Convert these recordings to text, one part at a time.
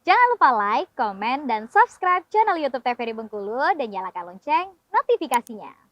Jangan lupa like, komen, dan subscribe channel YouTube TVRI Bengkulu dan nyalakan lonceng notifikasinya.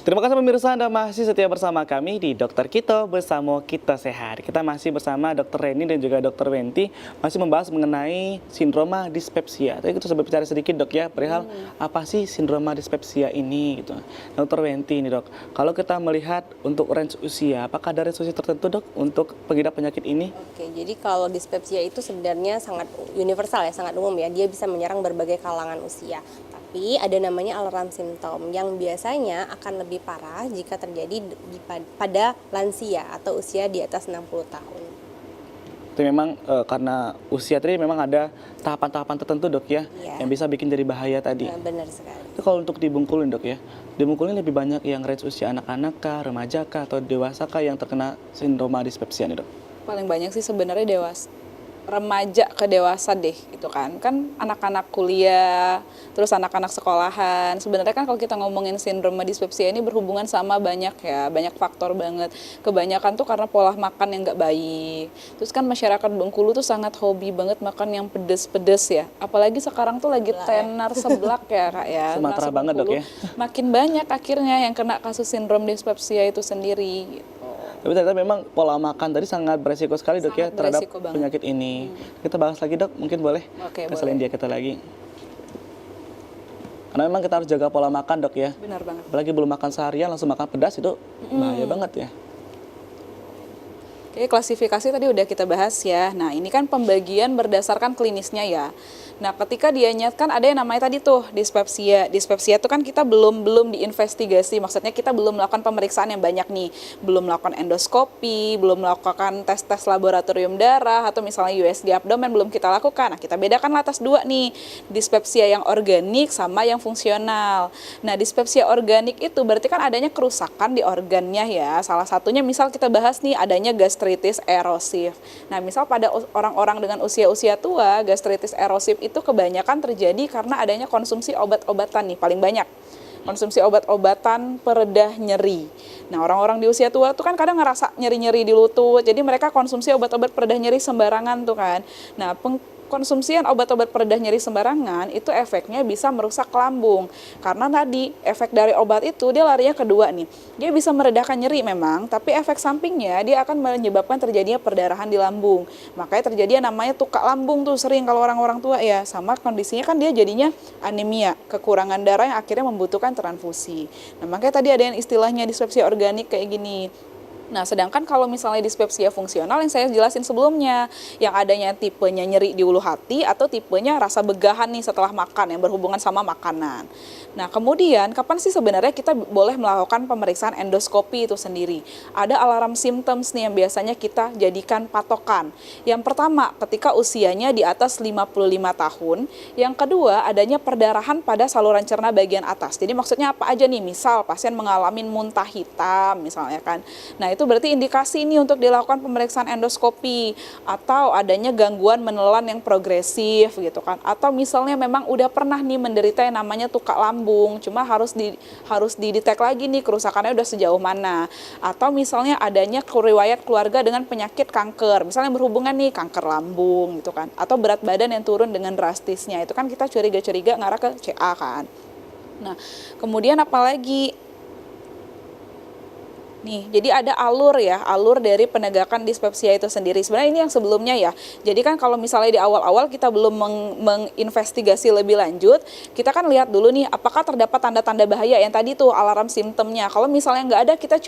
Terima kasih pemirsa, Anda masih setia bersama kami di Dokter Kito bersama Kita Sehat. Kita masih bersama Dokter Reni dan juga Dokter Wenti masih membahas mengenai sindroma dispepsia. Tadi kita sudah bicara sedikit dok ya, perihal apa sih sindroma dispepsia ini gitu. Dokter Wenti ini dok, kalau kita melihat untuk range usia, apakah ada range usia tertentu dok untuk pengidap penyakit ini? Oke, jadi kalau dispepsia itu sebenarnya sangat universal ya, sangat umum ya. Dia bisa menyerang berbagai kalangan usia. Tapi ada namanya alarm simptom yang biasanya akan lebih parah jika terjadi pada lansia atau usia di atas 60 tahun. Itu memang karena usia tadi memang ada tahapan-tahapan tertentu dok ya, yang bisa bikin jadi bahaya tadi. Nah, benar sekali. Itu kalau untuk di Bengkulu dok ya, di Bengkulu lebih banyak yang range usia anak-anak kah, remaja kah, atau dewasa kah yang terkena sindroma dispepsia nih dok? Paling banyak sih sebenarnya dewasa, remaja ke dewasa deh gitu kan anak-anak kuliah, terus anak-anak sekolahan. Sebenarnya kan kalau kita ngomongin sindroma dispepsia ini berhubungan sama banyak faktor banget. Kebanyakan tuh karena pola makan yang nggak baik. Terus kan masyarakat Bengkulu tuh sangat hobi banget makan yang pedes-pedes ya, apalagi sekarang tuh lagi tenar seblak ya kak ya. Sumatera banget dok ya. Makin banyak akhirnya yang kena kasus sindrom dispepsia itu sendiri gitu. Tapi ternyata memang pola makan tadi sangat beresiko sekali dok ya terhadap penyakit ini. Kita bahas lagi dok, mungkin boleh? Oke, boleh. Dia kita lagi. Karena memang kita harus jaga pola makan dok ya. Benar banget. Apalagi belum makan seharian langsung makan pedas itu bahaya banget ya. Oke, klasifikasi tadi udah kita bahas ya. Nah, ini kan pembagian berdasarkan klinisnya ya. Nah, ketika dia nyatakan ada yang namanya tadi tuh dispepsia. Dispepsia itu kan kita belum diinvestigasi. Maksudnya kita belum melakukan pemeriksaan yang banyak nih. Belum melakukan endoskopi, belum melakukan tes-tes laboratorium darah, atau misalnya USG abdomen belum kita lakukan. Nah, kita bedakan atas dua nih. Dispepsia yang organik sama yang fungsional. Nah, dispepsia organik itu berarti kan adanya kerusakan di organnya ya. Salah satunya misal kita bahas nih adanya gastritis erosif. Nah, misal pada orang-orang dengan usia-usia tua, gastritis erosif itu kebanyakan terjadi karena adanya konsumsi obat-obatan nih, paling banyak. Konsumsi obat-obatan peredah nyeri. Nah, orang-orang di usia tua tuh kan kadang ngerasa nyeri-nyeri di lutut, jadi mereka konsumsi obat-obat peredah nyeri sembarangan tuh kan. Nah, konsumsian obat-obat peredah nyeri sembarangan itu efeknya bisa merusak lambung. Karena tadi efek dari obat itu dia larinya kedua nih. Dia bisa meredakan nyeri memang, tapi efek sampingnya dia akan menyebabkan terjadinya perdarahan di lambung. Makanya terjadi namanya tukak lambung tuh sering kalau orang-orang tua ya. Sama kondisinya kan dia jadinya anemia, kekurangan darah yang akhirnya membutuhkan transfusi. Nah, makanya tadi ada yang istilahnya dispepsia organik kayak gini. Nah, sedangkan kalau misalnya dispepsia fungsional yang saya jelasin sebelumnya, yang adanya tipenya nyeri di ulu hati atau tipenya rasa begahan nih setelah makan yang berhubungan sama makanan. Nah, kemudian kapan sih sebenarnya kita boleh melakukan pemeriksaan endoskopi itu sendiri? Ada alarm symptoms nih yang biasanya kita jadikan patokan. Yang pertama, ketika usianya di atas 55 tahun. Yang kedua, adanya perdarahan pada saluran cerna bagian atas. Jadi maksudnya apa aja nih? Misal pasien mengalami muntah hitam misalnya kan. Nah, itu berarti indikasi ini untuk dilakukan pemeriksaan endoskopi, atau adanya gangguan menelan yang progresif gitu kan, atau misalnya memang udah pernah nih menderita yang namanya tukak lambung, cuma harus didetek lagi nih kerusakannya udah sejauh mana, atau misalnya adanya riwayat keluarga dengan penyakit kanker, misalnya berhubungan nih kanker lambung gitu kan, atau berat badan yang turun dengan drastisnya, itu kan kita curiga-curiga ngarah ke CA kan. Nah, kemudian apalagi nih, jadi ada alur dari penegakan dispepsia itu sendiri. Sebenarnya ini yang sebelumnya ya. Jadi kan kalau misalnya di awal-awal kita belum menginvestigasi lebih lanjut, kita kan lihat dulu nih apakah terdapat tanda-tanda bahaya yang tadi tuh alarm simptomnya. Kalau misalnya nggak ada, kita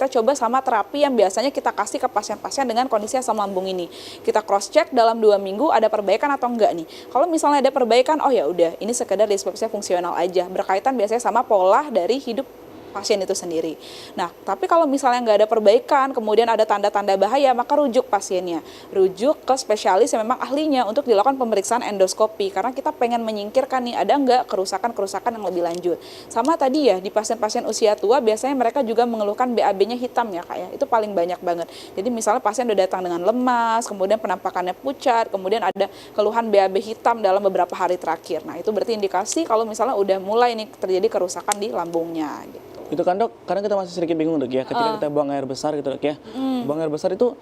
coba sama terapi yang biasanya kita kasih ke pasien-pasien dengan kondisi asam lambung ini. Kita cross check dalam 2 minggu ada perbaikan atau enggak nih. Kalau misalnya ada perbaikan, oh ya udah, ini sekedar dispepsia fungsional aja. Berkaitan biasanya sama pola dari hidup pasien itu sendiri. Nah, tapi kalau misalnya nggak ada perbaikan, kemudian ada tanda-tanda bahaya, maka rujuk pasiennya. Rujuk ke spesialis yang memang ahlinya untuk dilakukan pemeriksaan endoskopi. Karena kita pengen menyingkirkan nih, ada nggak kerusakan-kerusakan yang lebih lanjut. Sama tadi ya, di pasien-pasien usia tua, biasanya mereka juga mengeluhkan BAB-nya hitam ya Kak ya. Itu paling banyak banget. Jadi misalnya pasien udah datang dengan lemas, kemudian penampakannya pucat, kemudian ada keluhan BAB hitam dalam beberapa hari terakhir. Nah, itu berarti indikasi kalau misalnya udah mulai nih terjadi kerusakan di lambungnya gitu. Itu kan dok, karena kita masih sedikit bingung dok ya, ketika kita buang air besar gitu dok ya. Buang air besar itu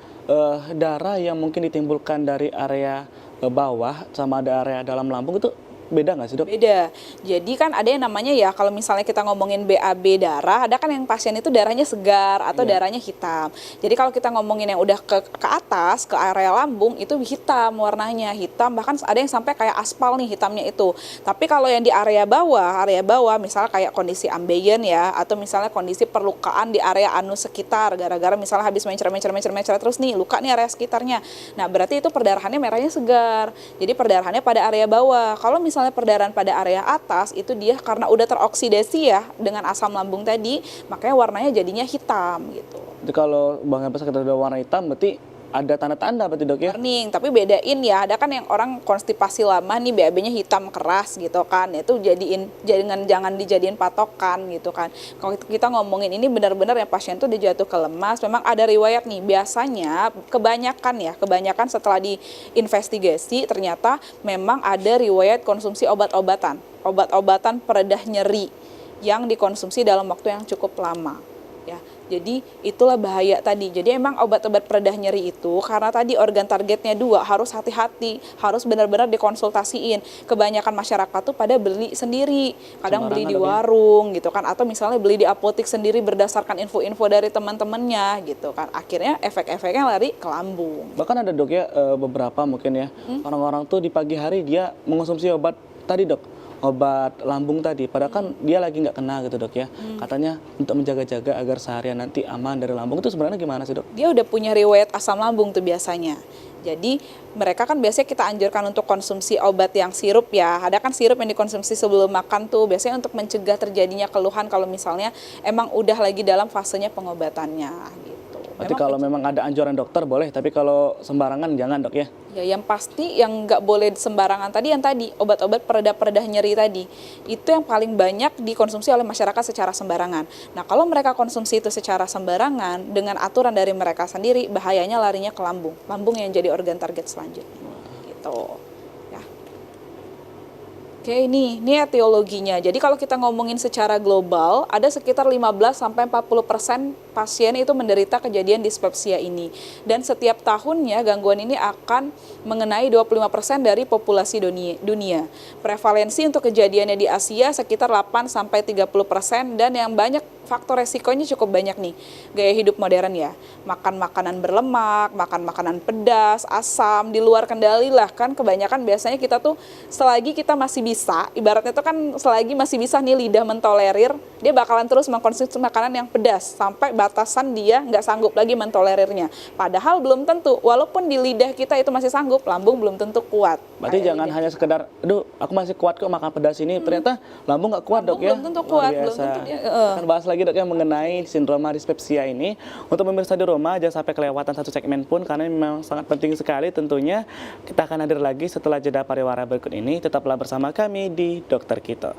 darah yang mungkin ditimbulkan dari area bawah sama ada area dalam lambung itu beda nggak sih dok? Beda. Jadi kan ada yang namanya ya, kalau misalnya kita ngomongin BAB darah, ada kan yang pasien itu darahnya segar atau darahnya hitam. Jadi kalau kita ngomongin yang udah ke atas, ke area lambung, itu hitam warnanya, hitam. Bahkan ada yang sampai kayak aspal nih hitamnya itu. Tapi kalau yang di area bawah misalnya kayak kondisi ambeien ya, atau misalnya kondisi perlukaan di area anus sekitar, gara-gara misalnya habis mencer terus nih, luka nih area sekitarnya. Nah berarti itu perdarahannya merahnya segar. Jadi perdarahannya pada area bawah. Kalau misalnya perdarahan pada area atas itu dia karena udah teroksidasi ya dengan asam lambung tadi, makanya warnanya jadinya hitam gitu. Jadi kalau buang air besar kita udah warna hitam, berarti ada tanda-tanda berarti dok ya? Warning, tapi bedain ya, ada kan yang orang konstipasi lama nih BAB-nya hitam keras gitu kan, itu jangan dijadiin patokan gitu kan. Kalau kita ngomongin ini benar-benar yang pasien tuh udah jatuh ke lemas, memang ada riwayat nih, biasanya kebanyakan setelah diinvestigasi ternyata memang ada riwayat konsumsi obat-obatan peredah nyeri yang dikonsumsi dalam waktu yang cukup lama. Ya, jadi itulah bahaya tadi. Jadi emang obat-obat peredah nyeri itu karena tadi organ targetnya 2, harus hati-hati, harus benar-benar dikonsultasiin. Kebanyakan masyarakat tuh pada beli sendiri, kadang beli di warung gitu kan, atau misalnya beli di apotek sendiri berdasarkan info-info dari teman-temannya gitu kan. Akhirnya efek-efeknya lari ke lambung. Bahkan ada dok ya beberapa mungkin ya orang-orang tuh di pagi hari dia mengonsumsi obat tadi dok, obat lambung tadi, padahal kan dia lagi nggak kena gitu dok ya. Katanya untuk menjaga-jaga agar seharian nanti aman dari lambung, itu sebenarnya gimana sih dok? Dia udah punya riwayat asam lambung tuh biasanya. Jadi mereka kan biasanya kita anjurkan untuk konsumsi obat yang sirup ya. Ada kan sirup yang dikonsumsi sebelum makan tuh biasanya untuk mencegah terjadinya keluhan kalau misalnya emang udah lagi dalam fasenya pengobatannya gitu. Berarti kalau memang ada anjuran dokter boleh, tapi kalau sembarangan jangan dok ya? Ya yang pasti yang nggak boleh sembarangan tadi obat-obat peredah nyeri tadi itu yang paling banyak dikonsumsi oleh masyarakat secara sembarangan. Nah kalau mereka konsumsi itu secara sembarangan dengan aturan dari mereka sendiri, bahayanya larinya ke lambung yang jadi organ target selanjutnya gitu. Oke, ini etiologinya. Jadi kalau kita ngomongin secara global, ada sekitar 15-40% pasien itu menderita kejadian dispepsia ini. Dan setiap tahunnya gangguan ini akan mengenai 25% dari populasi dunia. Prevalensi untuk kejadiannya di Asia sekitar 8-30%, dan yang banyak faktor resikonya cukup banyak nih. Gaya hidup modern ya, makan makanan berlemak, makan makanan pedas, asam, di luar kendali lah kan. Kebanyakan biasanya kita tuh selagi kita masih bisa, ibaratnya tuh kan selagi masih bisa nih lidah mentolerir, dia bakalan terus mengkonsumsi makanan yang pedas sampai batasan dia nggak sanggup lagi mentolerirnya. Padahal belum tentu, walaupun di lidah kita itu masih sanggup, lambung belum tentu kuat. Berarti jangan hanya sekedar, aduh aku masih kuat kok makan pedas ini, ternyata lambung nggak kuat dok ya? Belum tentu kuat, belum tentu dia. Akan bahas lagi dok ya mengenai sindroma dispepsia ini. Untuk pemirsa di rumah jangan sampai kelewatan satu segmen pun, karena ini memang sangat penting sekali tentunya. Kita akan hadir lagi setelah jeda pariwara berikut ini. Tetaplah bersama kami di Dokter Kito.